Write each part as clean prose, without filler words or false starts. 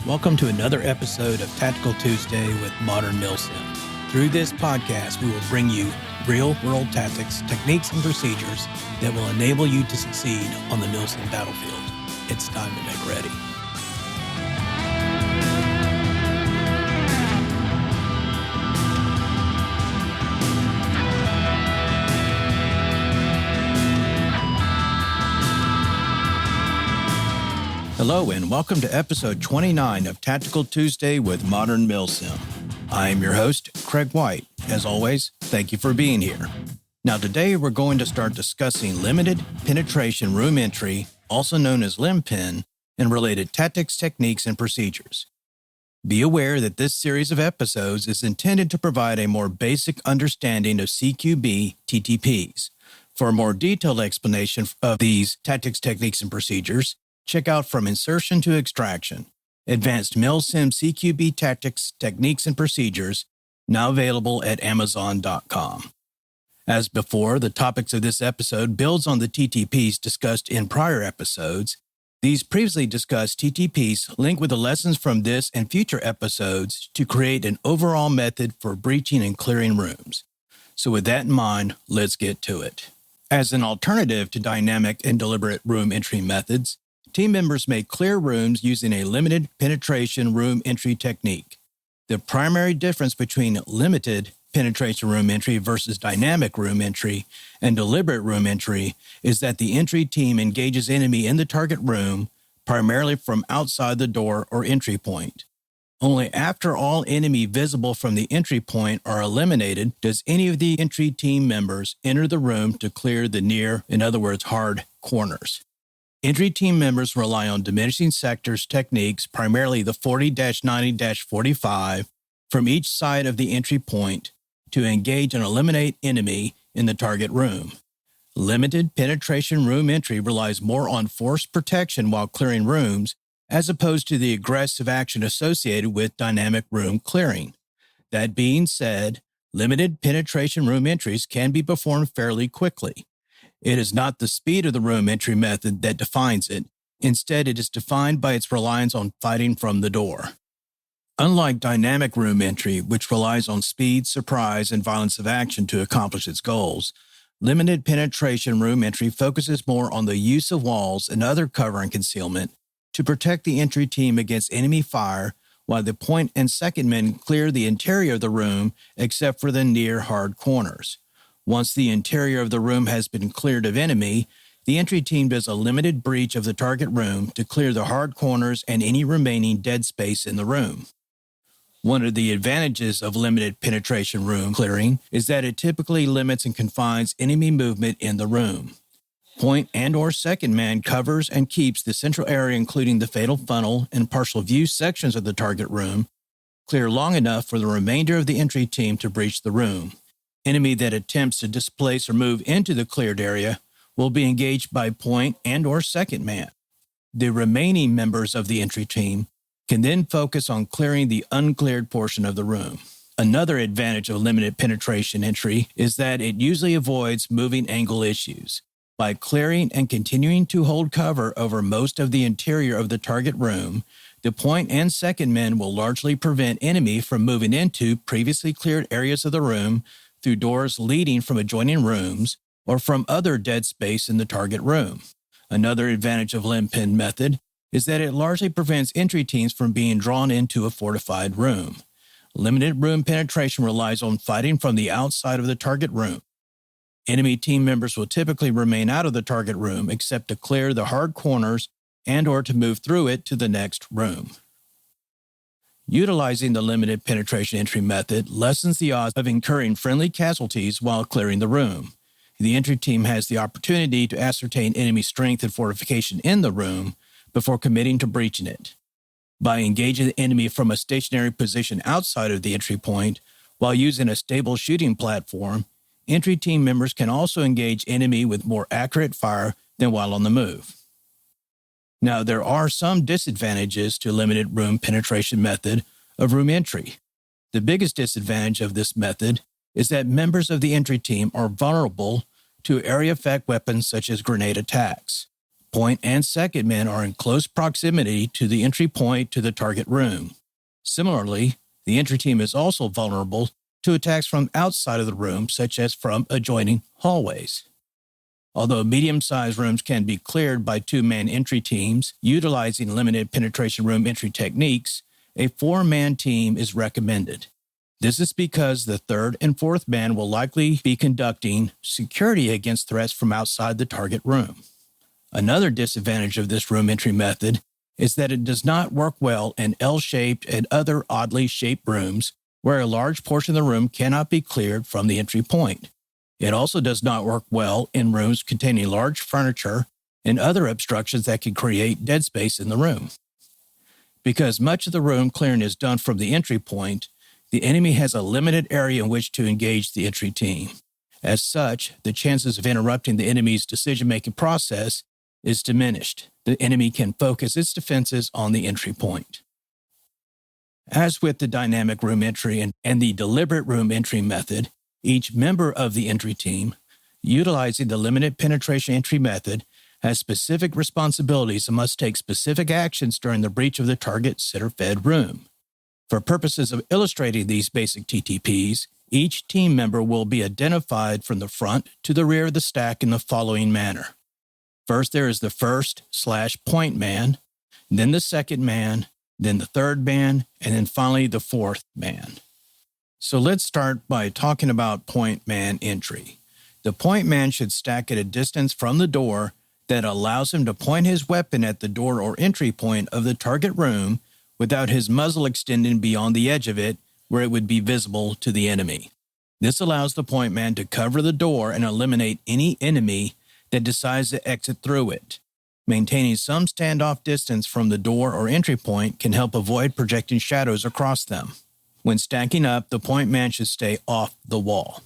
Welcome to another episode of Tactical Tuesday with Modern Milsim. Through this podcast, we will bring you real-world tactics, techniques, and procedures that will enable you to succeed on the Milsim battlefield. It's time to make ready. Hello and welcome to episode 29 of Tactical Tuesday with Modern Milsim. I am your host, Craig White. As always, thank you for being here. Now today we're going to start discussing limited penetration room entry, also known as LIMPEN, and related tactics, techniques, and procedures. Be aware that this series of episodes is intended to provide a more basic understanding of CQB TTPs. For a more detailed explanation of these tactics, techniques, and procedures, check out From Insertion to Extraction, Advanced Milsim CQB Tactics, Techniques, and Procedures, now available at Amazon.com. As before, the topics of this episode builds on the TTPs discussed in prior episodes. These previously discussed TTPs link with the lessons from this and future episodes to create an overall method for breaching and clearing rooms. So with that in mind, let's get to it. As an alternative to dynamic and deliberate room entry methods, team members may clear rooms using a limited penetration room entry technique. The primary difference between limited penetration room entry versus dynamic room entry and deliberate room entry is that the entry team engages enemy in the target room primarily from outside the door or entry point. Only after all enemy visible from the entry point are eliminated does any of the entry team members enter the room to clear the near, in other words, hard corners. Entry team members rely on diminishing sectors techniques, primarily the 40-90-45, from each side of the entry point to engage and eliminate enemy in the target room. Limited penetration room entry relies more on force protection while clearing rooms, as opposed to the aggressive action associated with dynamic room clearing. That being said, limited penetration room entries can be performed fairly quickly. It is not the speed of the room entry method that defines it. Instead, it is defined by its reliance on fighting from the door. Unlike dynamic room entry, which relies on speed, surprise, and violence of action to accomplish its goals, limited penetration room entry focuses more on the use of walls and other cover and concealment to protect the entry team against enemy fire, while the point and second men clear the interior of the room except for the near hard corners. Once the interior of the room has been cleared of enemy, the entry team does a limited breach of the target room to clear the hard corners and any remaining dead space in the room. One of the advantages of limited penetration room clearing is that it typically limits and confines enemy movement in the room. Point and/or second man covers and keeps the central area, including the fatal funnel and partial view sections of the target room, clear long enough for the remainder of the entry team to breach the room. Enemy that attempts to displace or move into the cleared area will be engaged by point and/or second man. The remaining members of the entry team can then focus on clearing the uncleared portion of the room. Another advantage of limited penetration entry is that it usually avoids moving angle issues. By clearing and continuing to hold cover over most of the interior of the target room, the point and second men will largely prevent enemy from moving into previously cleared areas of the room through doors leading from adjoining rooms or from other dead space in the target room. Another advantage of LIMPEN method is that it largely prevents entry teams from being drawn into a fortified room. Limited room penetration relies on fighting from the outside of the target room. Enemy team members will typically remain out of the target room except to clear the hard corners and/or to move through it to the next room. Utilizing the limited penetration entry method lessens the odds of incurring friendly casualties while clearing the room. The entry team has the opportunity to ascertain enemy strength and fortification in the room before committing to breaching it. By engaging the enemy from a stationary position outside of the entry point while using a stable shooting platform, entry team members can also engage enemy with more accurate fire than while on the move. Now, there are some disadvantages to limited room penetration method of room entry. The biggest disadvantage of this method is that members of the entry team are vulnerable to area effect weapons such as grenade attacks. Point and second men are in close proximity to the entry point to the target room. Similarly, the entry team is also vulnerable to attacks from outside of the room, such as from adjoining hallways. Although medium-sized rooms can be cleared by two-man entry teams utilizing limited penetration room entry techniques, a four-man team is recommended. This is because the third and fourth man will likely be conducting security against threats from outside the target room. Another disadvantage of this room entry method is that it does not work well in L-shaped and other oddly shaped rooms where a large portion of the room cannot be cleared from the entry point. It also does not work well in rooms containing large furniture and other obstructions that can create dead space in the room. Because much of the room clearing is done from the entry point, the enemy has a limited area in which to engage the entry team. As such, the chances of interrupting the enemy's decision-making process is diminished. The enemy can focus its defenses on the entry point. As with the dynamic room entry and the deliberate room entry method, each member of the entry team, utilizing the limited penetration entry method, has specific responsibilities and must take specific actions during the breach of the target center-fed room. For purposes of illustrating these basic TTPs, each team member will be identified from the front to the rear of the stack in the following manner. First, there is the first/point man, then the second man, then the third man, and then finally the fourth man. So let's start by talking about point man entry. The point man should stack at a distance from the door that allows him to point his weapon at the door or entry point of the target room without his muzzle extending beyond the edge of it where it would be visible to the enemy. This allows the point man to cover the door and eliminate any enemy that decides to exit through it. Maintaining some standoff distance from the door or entry point can help avoid projecting shadows across them. When stacking up, the point man should stay off the wall.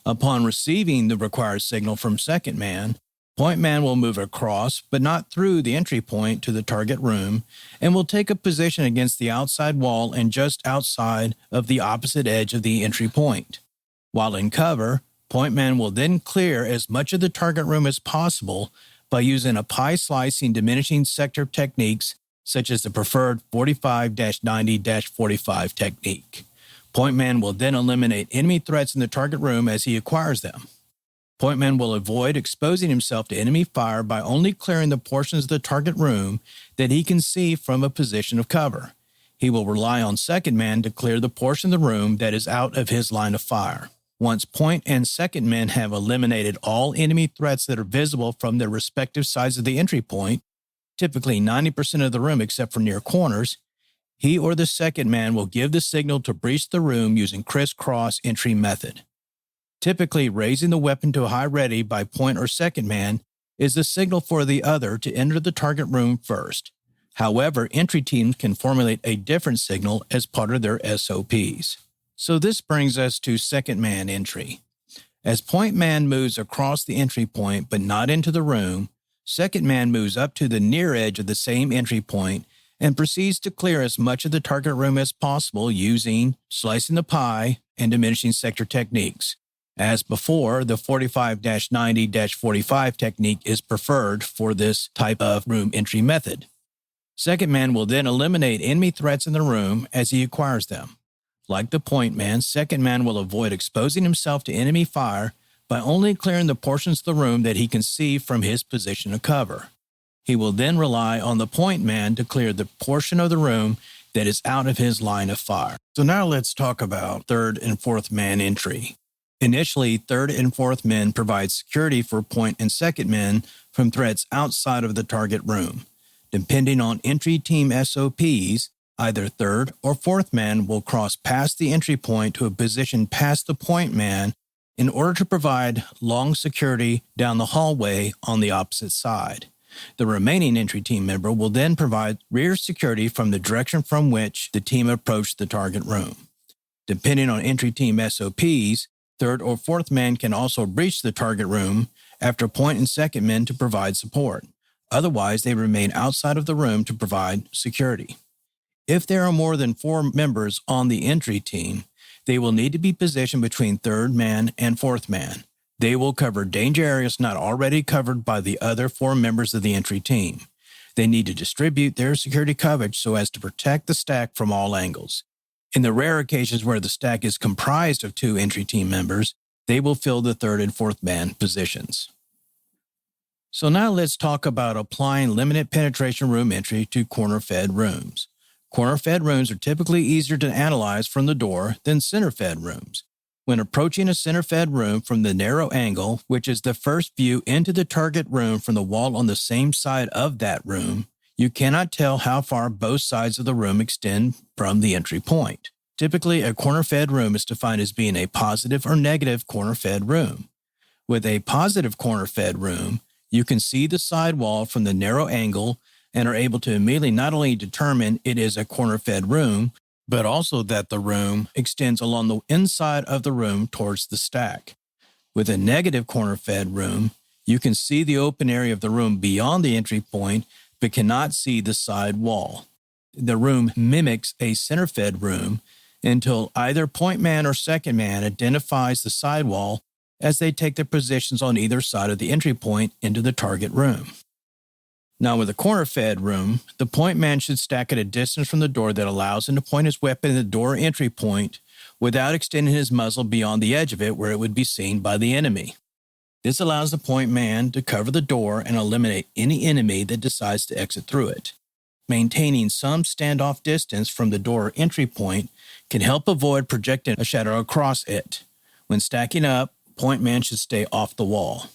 Upon receiving the required signal from second man, point man will move across, but not through the entry point to the target room, and will take a position against the outside wall and just outside of the opposite edge of the entry point. While in cover, point man will then clear as much of the target room as possible by using a pie slicing diminishing sector techniques such as the preferred 45-90-45 technique. Point man will then eliminate enemy threats in the target room as he acquires them. Point man will avoid exposing himself to enemy fire by only clearing the portions of the target room that he can see from a position of cover. He will rely on second man to clear the portion of the room that is out of his line of fire. Once point and second men have eliminated all enemy threats that are visible from their respective sides of the entry point, typically 90% of the room except for near corners, he or the second man will give the signal to breach the room using crisscross entry method. Typically, raising the weapon to high ready by point or second man is the signal for the other to enter the target room first. However, entry teams can formulate a different signal as part of their SOPs. So this brings us to second man entry. As point man moves across the entry point but not into the room, second man moves up to the near edge of the same entry point and proceeds to clear as much of the target room as possible using slicing the pie and diminishing sector techniques. As before, the 45-90-45 technique is preferred for this type of room entry method. Second man will then eliminate enemy threats in the room as he acquires them. Like the point man, second man will avoid exposing himself to enemy fire by only clearing the portions of the room that he can see from his position of cover. He will then rely on the point man to clear the portion of the room that is out of his line of fire. So now let's talk about third and fourth man entry. Initially, third and fourth men provide security for point and second men from threats outside of the target room. Depending on entry team SOPs, either third or fourth man will cross past the entry point to a position past the point man in order to provide long security down the hallway on the opposite side. The remaining entry team member will then provide rear security from the direction from which the team approached the target room. Depending on entry team SOPs, third or fourth man can also breach the target room after point and second men to provide support. Otherwise, they remain outside of the room to provide security. If there are more than 4 members on the entry team, they will need to be positioned between third man and fourth man. They will cover danger areas not already covered by the other 4 members of the entry team. They need to distribute their security coverage so as to protect the stack from all angles. In the rare occasions where the stack is comprised of 2 entry team members, they will fill the 3rd and 4th man positions. So now let's talk about applying limited penetration room entry to corner-fed rooms. Corner-fed rooms are typically easier to analyze from the door than center-fed rooms. When approaching a center-fed room from the narrow angle, which is the first view into the target room from the wall on the same side of that room, you cannot tell how far both sides of the room extend from the entry point. Typically, a corner-fed room is defined as being a positive or negative corner-fed room. With a positive corner-fed room, you can see the side wall from the narrow angle and are able to immediately not only determine it is a corner-fed room, but also that the room extends along the inside of the room towards the stack. With a negative corner-fed room, you can see the open area of the room beyond the entry point, but cannot see the side wall. The room mimics a center-fed room until either point man or second man identifies the side wall as they take their positions on either side of the entry point into the target room. Now, with a corner-fed room, the point man should stack at a distance from the door that allows him to point his weapon at the door entry point without extending his muzzle beyond the edge of it where it would be seen by the enemy. This allows the point man to cover the door and eliminate any enemy that decides to exit through it. Maintaining some standoff distance from the door entry point can help avoid projecting a shadow across it. When stacking up, point man should stay off the wall.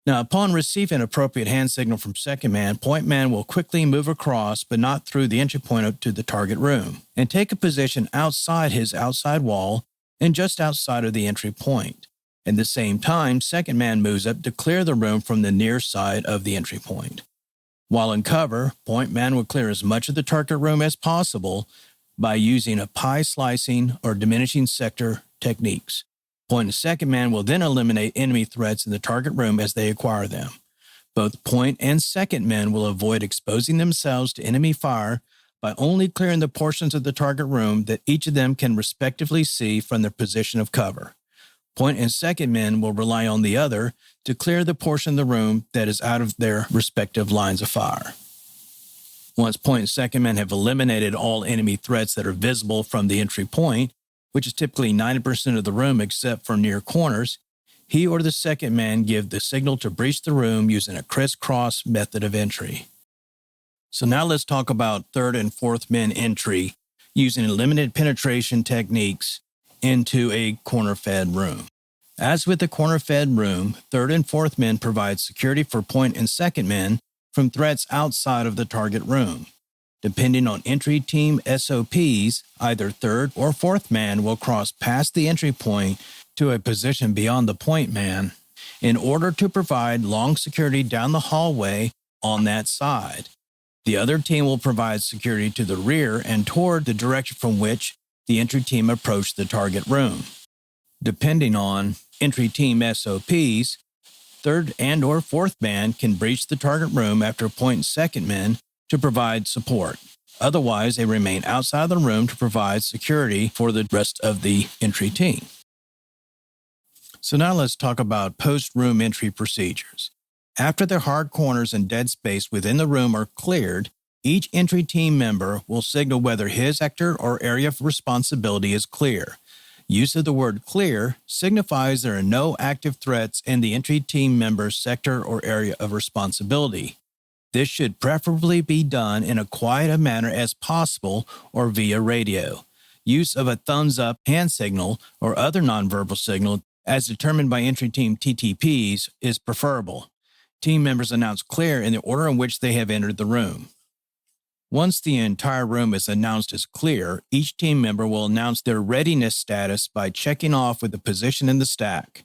Now, upon receiving an appropriate hand signal from second man, point man will quickly move across, but not through the entry point up to the target room, and take a position outside his outside wall and just outside of the entry point. At the same time, second man moves up to clear the room from the near side of the entry point. While in cover, point man will clear as much of the target room as possible by using a pie slicing or diminishing sector techniques. Point and second man will then eliminate enemy threats in the target room as they acquire them. Both point and second men will avoid exposing themselves to enemy fire by only clearing the portions of the target room that each of them can respectively see from their position of cover. Point and second men will rely on the other to clear the portion of the room that is out of their respective lines of fire. Once point and second men have eliminated all enemy threats that are visible from the entry point, which is typically 90% of the room except for near corners, he or the second man give the signal to breach the room using a crisscross method of entry. So now let's talk about third and fourth men entry using limited penetration techniques into a corner-fed room. As with the corner-fed room, third and fourth men provide security for point and second men from threats outside of the target room. Depending on entry team SOPs, either third or fourth man will cross past the entry point to a position beyond the point man in order to provide long security down the hallway on that side. The other team will provide security to the rear and toward the direction from which the entry team approached the target room. Depending on entry team SOPs, third and or fourth man can breach the target room after point and second men to provide support. Otherwise, they remain outside the room to provide security for the rest of the entry team. So now let's talk about post-room entry procedures. After the hard corners and dead space within the room are cleared, each entry team member will signal whether his sector or area of responsibility is clear. Use of the word clear signifies there are no active threats in the entry team member's sector or area of responsibility. This should preferably be done in a quiet manner as possible or via radio. Use of a thumbs-up hand signal or other nonverbal signal, as determined by entry team TTPs, is preferable. Team members announce clear in the order in which they have entered the room. Once the entire room is announced as clear, each team member will announce their readiness status by checking off with the position in the stack.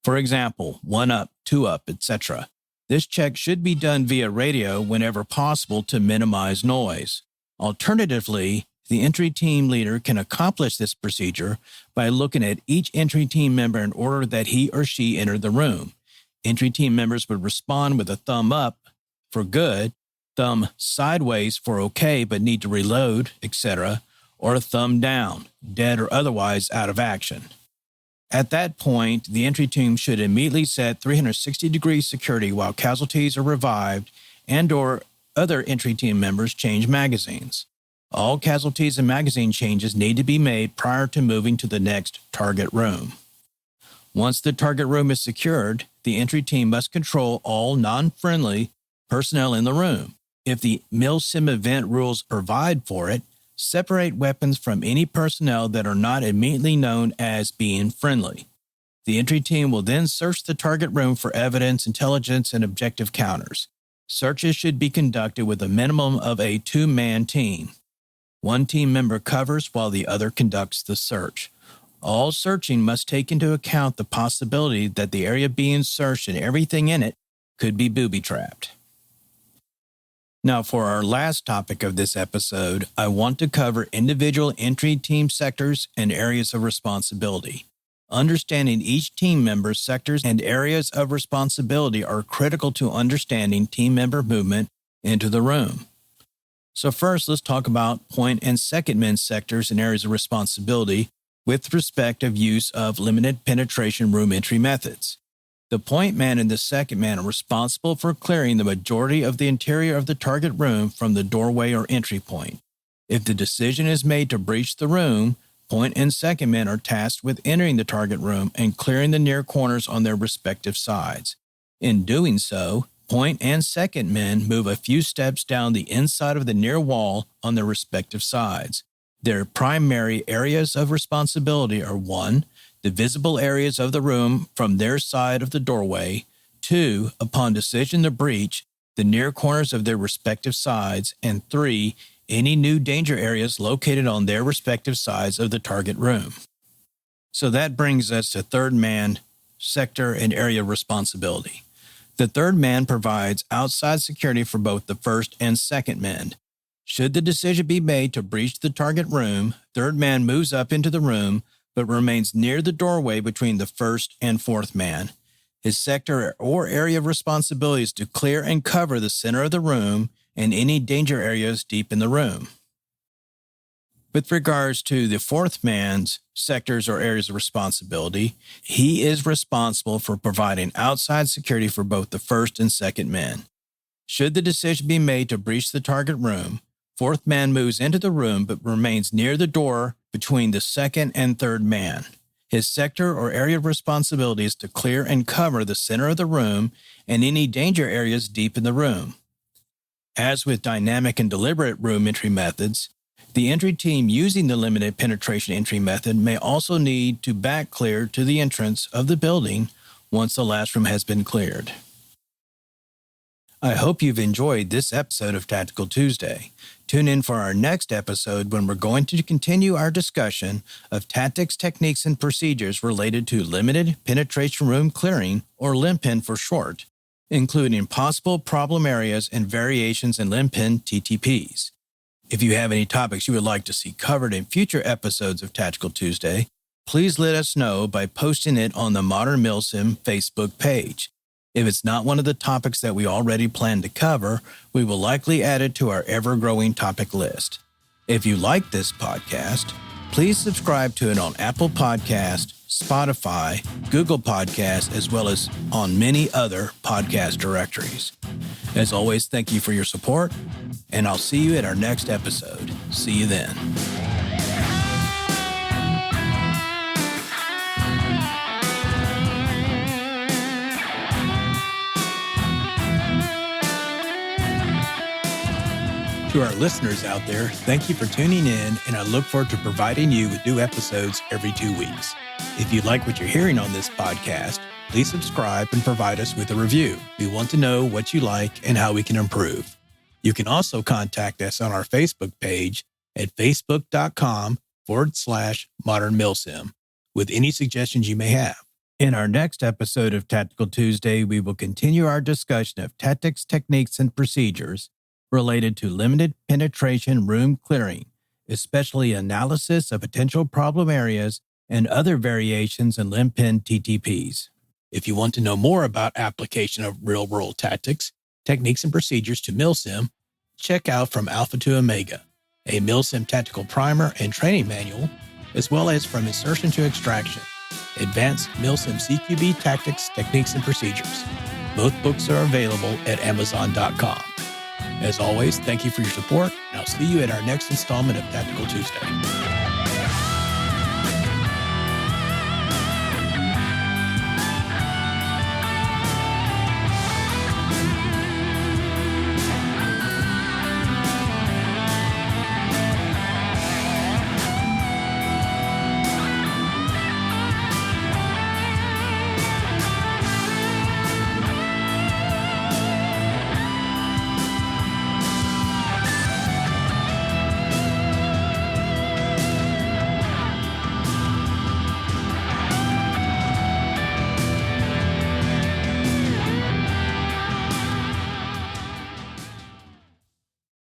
For example, 1 up, 2 up, etc. This check should be done via radio whenever possible to minimize noise. Alternatively, the entry team leader can accomplish this procedure by looking at each entry team member in order that he or she entered the room. Entry team members would respond with a thumb up for good, thumb sideways for okay but need to reload, etc., or a thumb down, dead or otherwise out of action. At that point, the entry team should immediately set 360-degree security while casualties are revived and/or other entry team members change magazines. All casualties and magazine changes need to be made prior to moving to the next target room. Once the target room is secured, the entry team must control all non-friendly personnel in the room. If the Milsim event rules provide for it, separate weapons from any personnel that are not immediately known as being friendly. The entry team will then search the target room for evidence, intelligence, and objective counters. Searches should be conducted with a minimum of a 2-man team. One team member covers while the other conducts the search. All searching must take into account the possibility that the area being searched and everything in it could be booby-trapped. Now, for our last topic of this episode, I want to cover individual entry team sectors and areas of responsibility. Understanding each team member's sectors and areas of responsibility are critical to understanding team member movement into the room. So first, let's talk about point and second men sectors and areas of responsibility with respect of use of limited penetration room entry methods. The point man and the second man are responsible for clearing the majority of the interior of the target room from the doorway or entry point. If the decision is made to breach the room, point and second men are tasked with entering the target room and clearing the near corners on their respective sides. In doing so, point and second men move a few steps down the inside of the near wall on their respective sides. Their primary areas of responsibility are 1. The visible areas of the room from their side of the doorway, 2. Upon decision to breach, the near corners of their respective sides, and 3. Any new danger areas located on their respective sides of the target room. So that brings us to third man, sector, and area of responsibility. The third man provides outside security for both the first and second men. Should the decision be made to breach the target room, third man moves up into the room, but remains near the doorway between the first and fourth man. His sector or area of responsibility is to clear and cover the center of the room and any danger areas deep in the room. With regards to the fourth man's sectors or areas of responsibility, he is responsible for providing outside security for both the first and second men. Should the decision be made to breach the target room, fourth man moves into the room but remains near the door between the second and third man. His sector or area of responsibility is to clear and cover the center of the room and any danger areas deep in the room. As with dynamic and deliberate room entry methods, the entry team using the limited penetration entry method may also need to back clear to the entrance of the building once the last room has been cleared. I hope you've enjoyed this episode of Tactical Tuesday. Tune in for our next episode when we're going to continue our discussion of tactics, techniques, and procedures related to limited penetration room clearing, or LIMPEN for short, including possible problem areas and variations in LIMPEN TTPs. If you have any topics you would like to see covered in future episodes of Tactical Tuesday, please let us know by posting it on the Modern Milsim Facebook page. If it's not one of the topics that we already plan to cover, we will likely add it to our ever-growing topic list. If you like this podcast, please subscribe to it on Apple Podcast, Spotify, Google Podcasts, as well as on many other podcast directories. As always, thank you for your support, and I'll see you at our next episode. See you then. To our listeners out there, thank you for tuning in, and I look forward to providing you with new episodes every 2 weeks. If you like what you're hearing on this podcast, please subscribe and provide us with a review. We want to know what you like and how we can improve. You can also contact us on our Facebook page at facebook.com/Modern Milsim with any suggestions you may have. In our next episode of Tactical Tuesday, we will continue our discussion of tactics, techniques, and procedures related to limited penetration room clearing, especially analysis of potential problem areas and other variations in LIMPEN TTPs. If you want to know more about application of real-world tactics, techniques, and procedures to Milsim, check out From Alpha to Omega, a Milsim tactical primer and training manual, as well as From Insertion to Extraction, Advanced Milsim CQB Tactics, Techniques, and Procedures. Both books are available at Amazon.com. As always, thank you for your support, and I'll see you at our next installment of Tactical Tuesday.